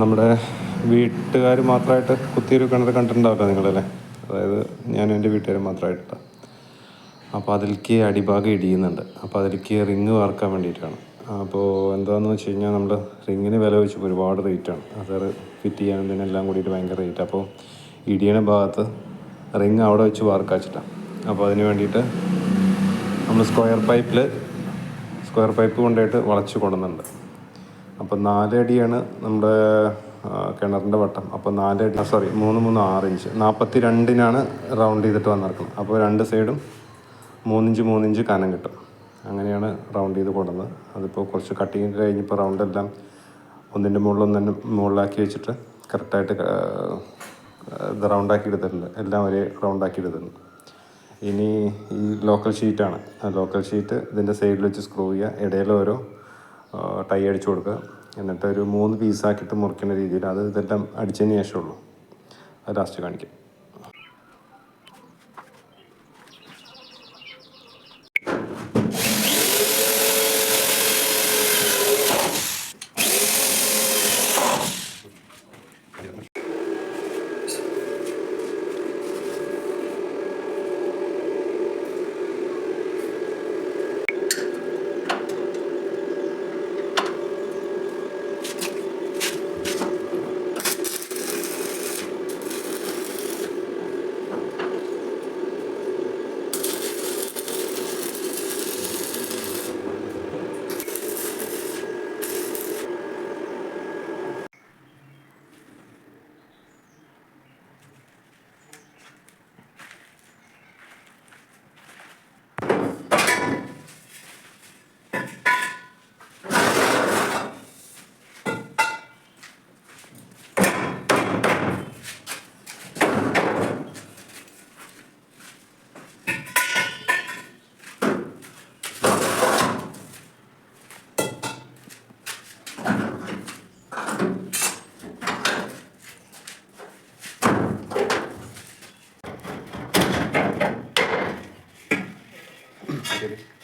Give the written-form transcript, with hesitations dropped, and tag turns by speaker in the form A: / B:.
A: നമ്മുടെ വീട്ടുകാർ മാത്രമായിട്ട് കുത്തിയൊരു കിണർ കണ്ടിട്ടുണ്ടാവില്ല നിങ്ങളല്ലേ? അതായത് ഞാനും എൻ്റെ വീട്ടുകാർ മാത്രമായിട്ടാണ്. അപ്പോൾ അതിലേക്ക് അടിഭാഗം ഇടിയുന്നുണ്ട്. അപ്പോൾ അതിലേക്ക് റിങ് വാർക്കാൻ വേണ്ടിയിട്ടാണ്. അപ്പോൾ എന്താണെന്ന് വെച്ച് കഴിഞ്ഞാൽ നമ്മൾ റിങ്ങിന് വില വെച്ചപ്പോൾ ഒരുപാട് റേറ്റാണ്. അത് ഫിറ്റ് ചെയ്യാൻ ഇതിനെല്ലാം കൂടിയിട്ട് ഭയങ്കര റേറ്റ്. അപ്പോൾ ഇടിയണ ഭാഗത്ത് റിങ് അവിടെ വെച്ച് വാർക്കാച്ചിട്ടാണ്. അപ്പോൾ അതിന് വേണ്ടിയിട്ട് നമ്മൾ സ്ക്വയർ പൈപ്പ് കൊണ്ടുപോയിട്ട് വളച്ച് കൊണ്ടുവന്നുണ്ട്. അപ്പോൾ 4 അടിയാണ് നമ്മുടെ കിണറിൻ്റെ വട്ടം. അപ്പോൾ 4 അടി 3 3 6 ഇഞ്ച് 42-നാണ് റൗണ്ട് ചെയ്തിട്ട് വന്നിരിക്കുന്നത്. അപ്പോൾ 2 സൈഡും 3 ഇഞ്ച് 3 ഇഞ്ച് കനം കിട്ടും. അങ്ങനെയാണ് റൗണ്ട് ചെയ്ത് കൊടുക്കുന്നത്. അതിപ്പോൾ കുറച്ച് കട്ടിങ് കഴിഞ്ഞപ്പോൾ റൗണ്ടെല്ലാം ഒന്നിൻ്റെ മുകളിലാക്കി വെച്ചിട്ട് കറക്റ്റായിട്ട് ഇത് റൗണ്ടാക്കി എടുത്തിട്ടുണ്ട്. എല്ലാം ഒരേ റൗണ്ടാക്കി എടുത്തിട്ടുണ്ട്. ഇനി ഈ ലോക്കൽ ഷീറ്റാണ്. ലോക്കൽ ഷീറ്റ് ഇതിൻ്റെ സൈഡിൽ വെച്ച് സ്ക്രൂ ചെയ്യുക, ഇടയിൽ ഓരോ ടൈ അടിച്ചു കൊടുക്കുക. എന്നിട്ട് ഒരു 3 പീസാക്കിയിട്ട് മുറിക്കുന്ന രീതിയിൽ ഇതെല്ലാം അടിച്ചതിന് ശേഷമുള്ളൂ. അത് ലാസ്റ്റ് കാണിക്കാം. Gracias.